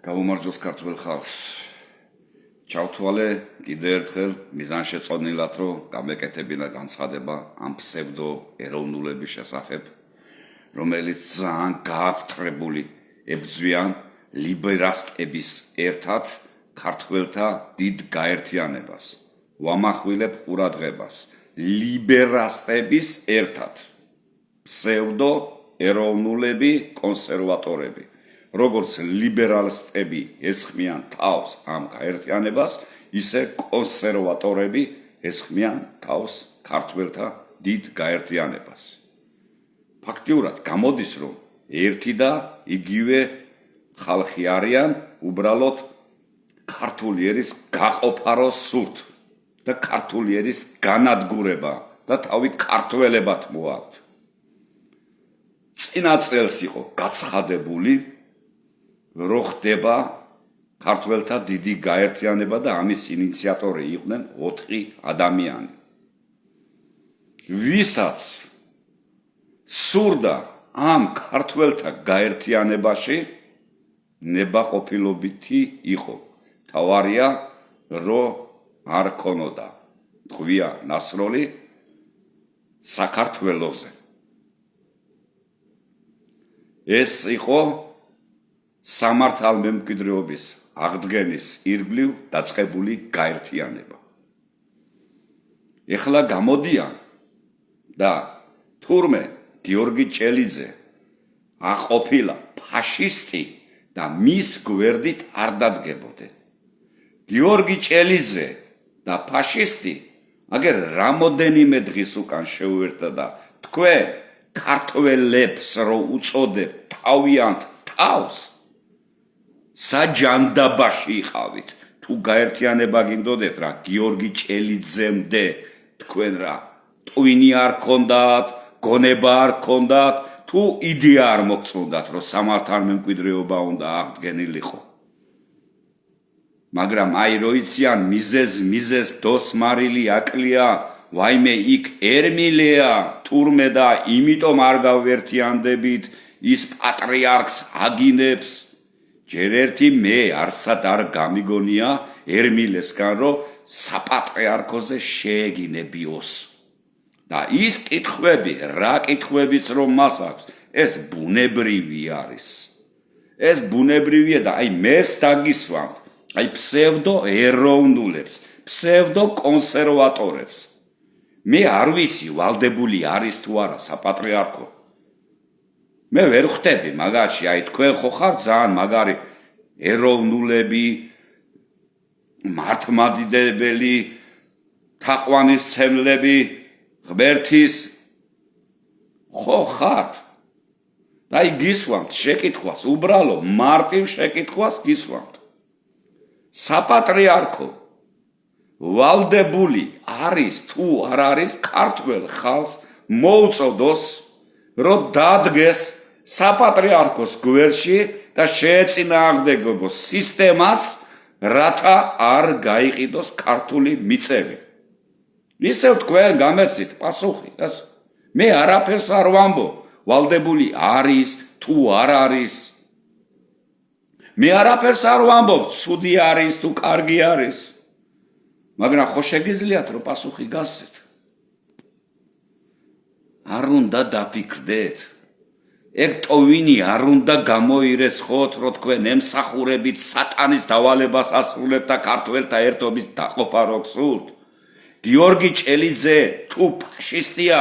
Გაუმარჯოს ქართველ ხალხს. ჩავთვალე კიდევ ერთხელ მიზანშეწონილად, რომ გამეკეთებინა განცხადება ამ ფსევდო ეროვნულების შესახებ, რომელიც ძალიან გააფთრებული ებრძვიან ლიბერასტების ერთად ქართველთა დიდ გაერთიანებას. ვამახვილებ ყურადღებას ლიბერასტების ერთად ფსევდო ეროვნულები კონსერვატორები. როგორც ლიბერალისტები ესხმიან თავს ამ გაერთიანებას, ისე კონსერვატორები ესხმიან თავს ქართველთა დიდ გაერთიანებას. ფაქტიურად გამოდის, რომ ერთი და იგივე ხალხი არიან, უბრალოდ ქართული ერის გაყოფა რო სურთ და ქართული ერის განადგურება და თავი ქართველებად მოაქვთ. წინა წელს იყო გაცხადებული, რომ ხდება ქართველთა დიდი გაერთიანება და ამის ინიციატორი იყვნენ 4 ადამიანი. ვისაც სურდა ამ ქართველთა გაერთიანებაში ნებაყოფილობითი იყო. თავარია რომ არ ქონოდა თქვია ნასროლი საქართველოზე. ეს იყო სამართალმემკვიდრეობის აღდგენის ირგვლივ დაწყებული გაერთიანება. ეხლა გამოდიან და თურმე გიორგი ჭელიძე აყოფილა ფაშისტი და მის გვერდით არ დადგებოდნენ. გიორგი ჭელიძე და ფაშისტი აგერ რამოდენიმე დღის უკან შეუერთდა და თქვენ ქართველებს რო უწოდებ თავიანთ თავს საჯანდაბაში იყავით. თუ გაერთიანება გინდოდეთ რა გიორგი ჭელიძემდე თქვენ რა ტვინი არ ქონდათ, გონება არ ქონდათ, თუ იდეა არ მოგწონდათ, რომ სამართალმემკვიდრეობა უნდა აღდგენილიყო. მაგრამ აი რო იციან მიზეზ დოს მარილი აკლია, ვაიმე იქ ერმილეა თურმე და იმიტომ არ გავერთიანდებით, ის პატრიარქს აგინებს. ჯერ ერთი მე არსად არ გამიგონია ერმილესგან, რომ საპატრიარქოზე შეეგინებიოს. და ის კითხვები, რა კითხვებიც რომ მას აქვს, ეს ბუნებრივი არის. ეს ბუნებრივია და აი მეს დაგისვამთ, აი ფსევდო ეროვნულებს, ფსევდო კონსერვატორებს. მე არ ვიცი ვალდებული არის თუ არა საპატრიარქო. მე ვერ ხვდები მაგაში, აი თქვენ ხო ხართ ძალიან მაგარი ეროვნულები, მართლმადიდებელი, თაყვანისმცემლები, ღმერთის ხო ხართ. და აი გისვამთ შეკითხვას, უბრალო მარტივ შეკითხვას გისვამთ. საპატრიარქო ვალდებული არის თუ არ არის ქართველ ხალხს მოუწოდოს, რომ დადგეს საპატრიარქოს გვერდში და შეეწინააღმდეგებოს სისტემას, რათა არ გაიყიდოს ქართული მიწები. ისევ თქვენ გამეცით პასუხი. მე არაფერს არ ვამბობ, ვალდებული არის თუ არ არის. მე არაფერს არ ვამბობ, ცუდი არის თუ კარგი არის. მაგრამ ხო შეგიძლიათ რომ პასუხი გასცეთ. არ უნდა დაფიქრდეთ. ეგ ტოვინი არ უნდა გამოირეცხოთ, რომ თქვენ ემსახურებით სატანის დავალებას ასრულებთ და ქართველთა ერთობის დაყოფა რო გსურთ. გიორგი ჭელიძე თუ ფაშისტია,